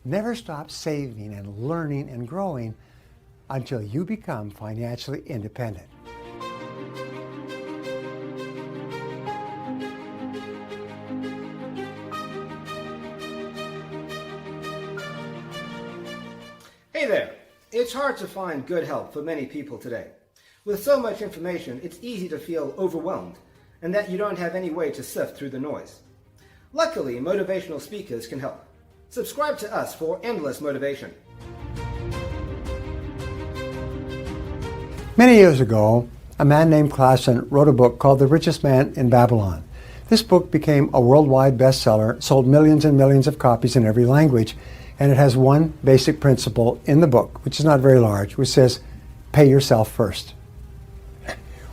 Never stop saving and learning and growing until you become financially independent. Hey there! It's hard to find good help for many people today. With so much information, it's easy to feel overwhelmed and that you don't have any way to sift through the noise. Luckily, motivational speakers can help. Subscribe to us for endless motivation. Many years ago, a man named Klassen wrote a book called The Richest Man in Babylon. This book became a worldwide bestseller, sold millions and millions of copies in every language, and it has one basic principle in the book, which is not very large, which says, pay yourself first.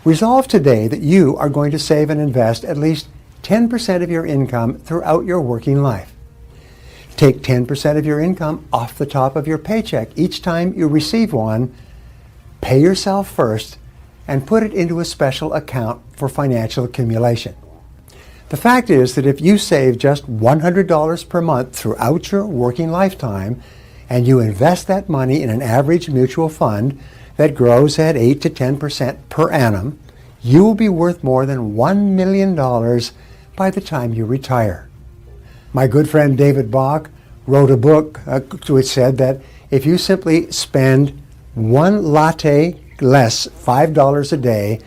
Resolve today that you are going to save and invest at least 10% of your income throughout your working life. Take 10% of your income off the top of your paycheck each time you receive one, pay yourself first, and put it into a special account for financial accumulation. The fact is that if you save just $100 per month throughout your working lifetime and you invest that money in an average mutual fund that grows at 8 to 10% per annum, you will be worth more than $1 million by the time you retire. My good friend David Bach wrote a book which said that if you simply spend one latte less, $5 a day,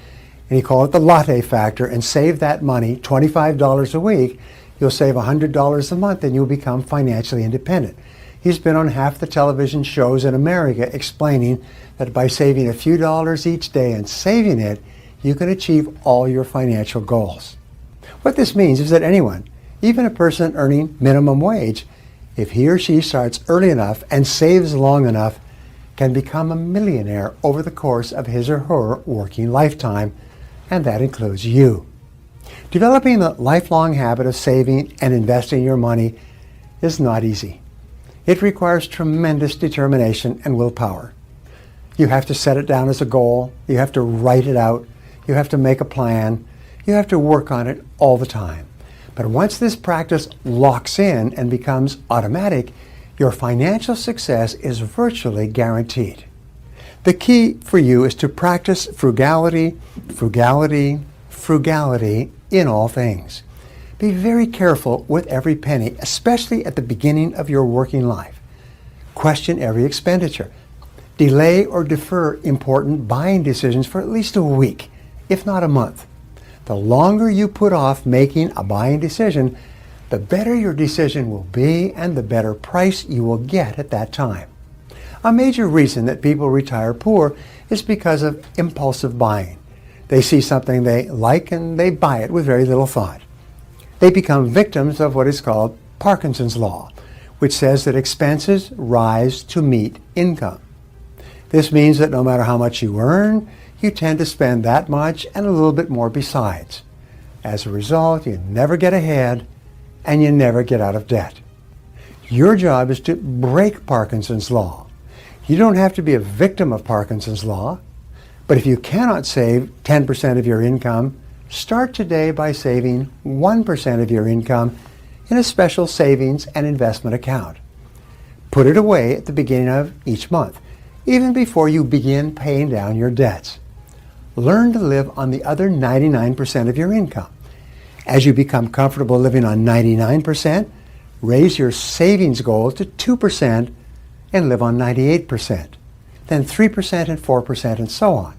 and he called it the latte factor, and save that money, $25 a week, you'll save $100 a month and you'll become financially independent. He's been on half the television shows in America explaining that by saving a few dollars each day and saving it, you can achieve all your financial goals. What this means is that anyone, even a person earning minimum wage, if he or she starts early enough and saves long enough, can become a millionaire over the course of his or her working lifetime, and that includes you. Developing the lifelong habit of saving and investing your money is not easy. It requires tremendous determination and willpower. You have to set it down as a goal. You have to write it out. You have to make a plan. You have to work on it all the time. But once this practice locks in and becomes automatic, your financial success is virtually guaranteed. The key for you is to practice frugality, frugality, frugality in all things. Be very careful with every penny, especially at the beginning of your working life. Question every expenditure. Delay or defer important buying decisions for at least a week, if not a month. The longer you put off making a buying decision, the better your decision will be and the better price you will get at that time. A major reason that people retire poor is because of impulsive buying. They see something they like and they buy it with very little thought. They become victims of what is called Parkinson's Law, which says that expenses rise to meet income. This means that no matter how much you earn, you tend to spend that much and a little bit more besides. As a result, you never get ahead and you never get out of debt. Your job is to break Parkinson's Law. You don't have to be a victim of Parkinson's Law, but if you cannot save 10% of your income, start today by saving 1% of your income in a special savings and investment account. Put it away at the beginning of each month, even before you begin paying down your debts. Learn to live on the other 99% of your income. As you become comfortable living on 99%, raise your savings goal to 2% and live on 98%, then 3% and 4% and so on.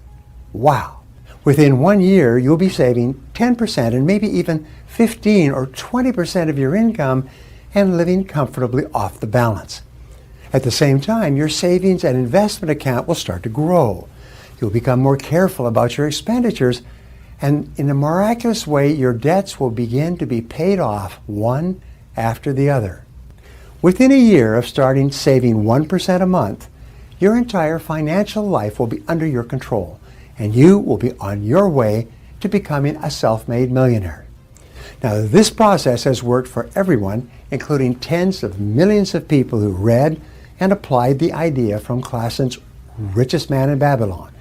Wow! Within 1 year, you'll be saving 10% and maybe even 15 or 20% of your income and living comfortably off the balance. At the same time, your savings and investment account will start to grow. You'll become more careful about your expenditures, and in a miraculous way, your debts will begin to be paid off one after the other. Within a year of starting saving 1% a month, your entire financial life will be under your control, and you will be on your way to becoming a self-made millionaire. Now, this process has worked for everyone, including tens of millions of people who read and applied the idea from Klassen's Richest Man in Babylon.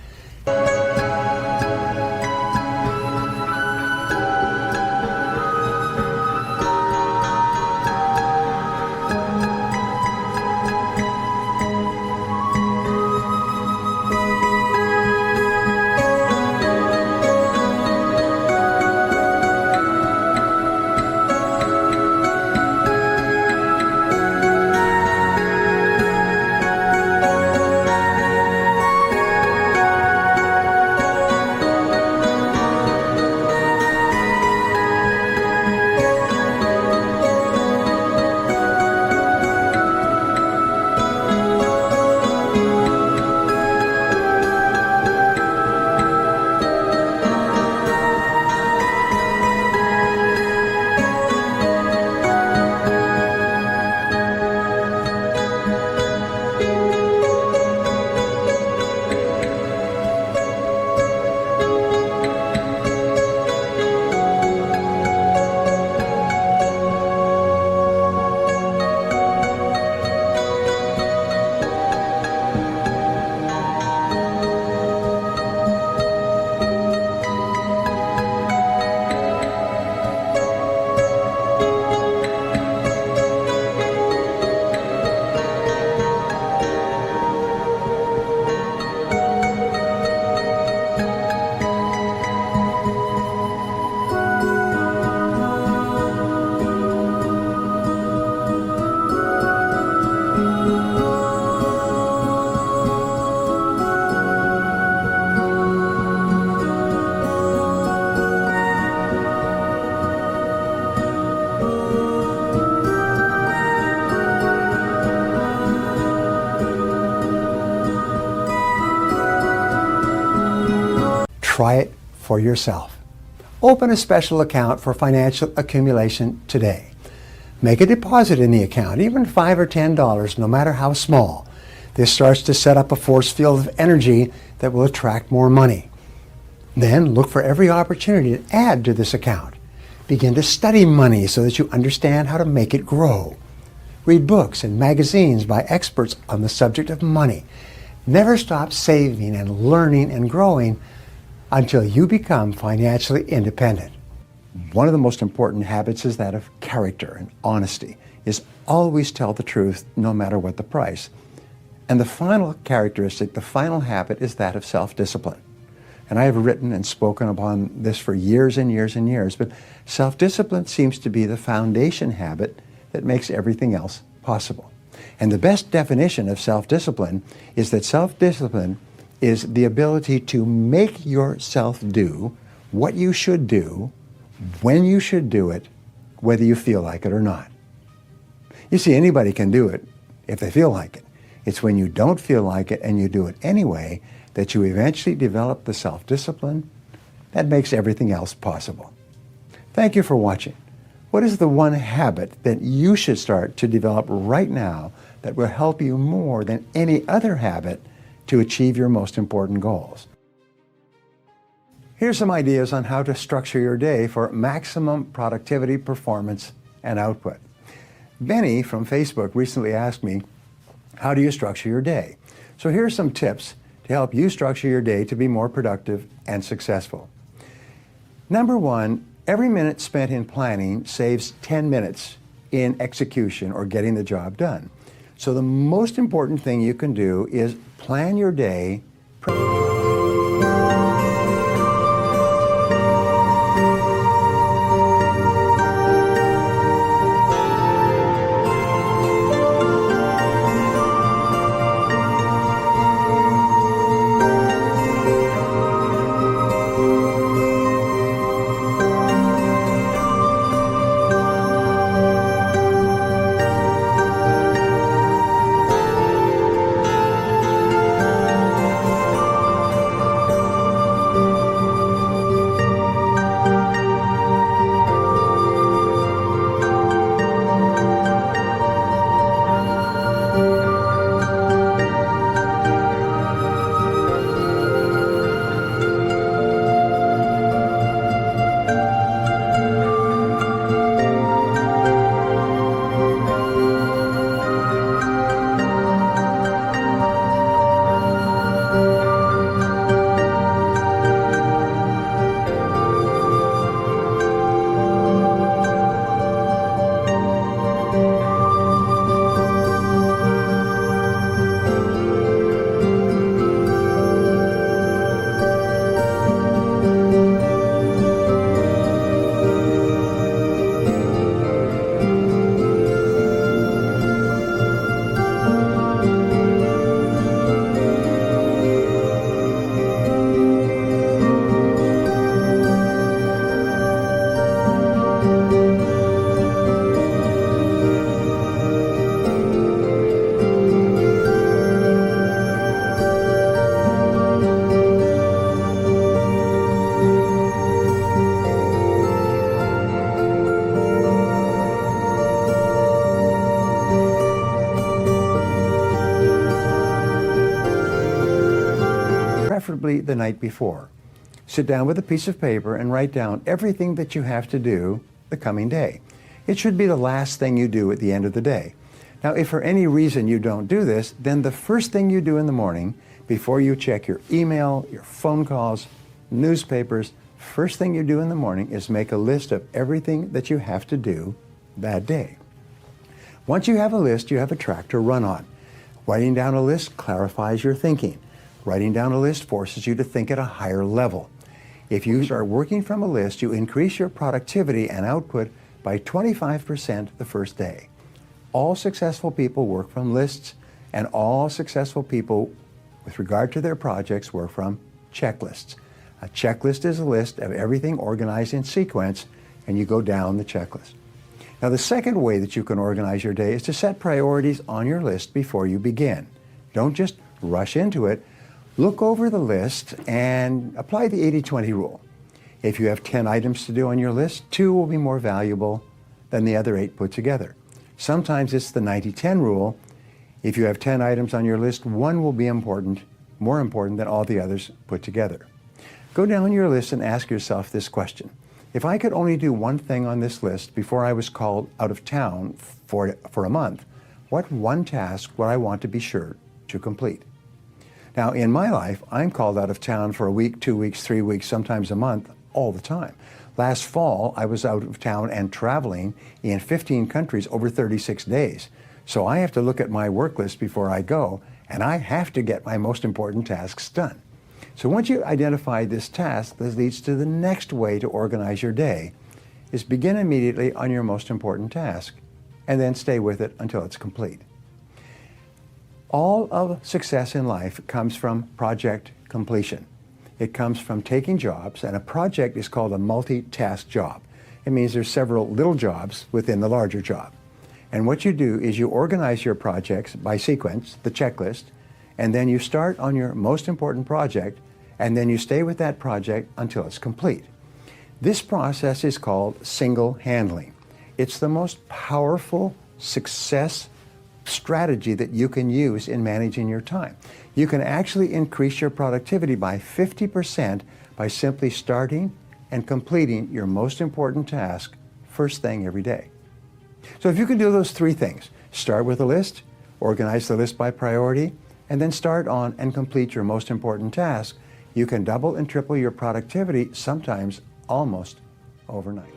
for yourself. Open a special account for financial accumulation today. Make a deposit in the account, even $5 or $10, no matter how small. This starts to set up a force field of energy that will attract more money. Then look for every opportunity to add to this account. Begin to study money so that you understand how to make it grow. Read books and magazines by experts on the subject of money. Never stop saving and learning and growing until you become financially independent. One of the most important habits is that of character and honesty, is always tell the truth no matter what the price. And the final characteristic, the final habit, is that of self-discipline. And I have written and spoken upon this for years and years and years, but self-discipline seems to be the foundation habit that makes everything else possible. And the best definition of self-discipline is that self-discipline is the ability to make yourself do what you should do, when you should do it, whether you feel like it or not. You see, anybody can do it if they feel like it. It's when you don't feel like it and you do it anyway that you eventually develop the self-discipline that makes everything else possible. Thank you for watching. What is the one habit that you should start to develop right now that will help you more than any other habit to achieve your most important goals? Here's some ideas on how to structure your day for maximum productivity, performance, and output. Benny from Facebook recently asked me, how do you structure your day? So here's some tips to help you structure your day to be more productive and successful. Number one, every minute spent in planning saves 10 minutes in execution or getting the job done. So the most important thing you can do is plan your day. Preferably the night before. Sit down with a piece of paper and write down everything that you have to do the coming day. It should be the last thing you do at the end of the day. Now, if for any reason you don't do this, then the first thing you do in the morning, before you check your email, your phone calls, newspapers, first thing you do in the morning is make a list of everything that you have to do that day. Once you have a list, you have a track to run on. Writing down a list clarifies your thinking. Writing down a list forces you to think at a higher level. If you start working from a list, you increase your productivity and output by 25% the first day. All successful people work from lists, and all successful people, with regard to their projects, work from checklists. A checklist is a list of everything organized in sequence, and you go down the checklist. Now, the second way that you can organize your day is to set priorities on your list before you begin. Don't just rush into it. Look over the list and apply the 80-20 rule. If you have 10 items to do on your list, 2 will be more valuable than the other 8 put together. Sometimes it's the 90-10 rule. If you have 10 items on your list, 1 will be more important than all the others put together. Go down your list and ask yourself this question. If I could only do one thing on this list before I was called out of town for a month, what one task would I want to be sure to complete? Now, in my life, I'm called out of town for a week, 2 weeks, 3 weeks, sometimes a month, all the time. Last fall, I was out of town and traveling in 15 countries over 36 days. So I have to look at my work list before I go, and I have to get my most important tasks done. So once you identify this task, this leads to the next way to organize your day, is begin immediately on your most important task, and then stay with it until it's complete. All of success in life comes from project completion. It comes from taking jobs, and a project is called a multi-task job. It means there's several little jobs within the larger job. And what you do is you organize your projects by sequence, the checklist, and then you start on your most important project, and then you stay with that project until it's complete. This process is called single handling. It's the most powerful success strategy that you can use in managing your time. You can actually increase your productivity by 50% by simply starting and completing your most important task first thing every day. So if you can do those 3 things, start with a list, organize the list by priority, and then start on and complete your most important task, you can double and triple your productivity, sometimes almost overnight.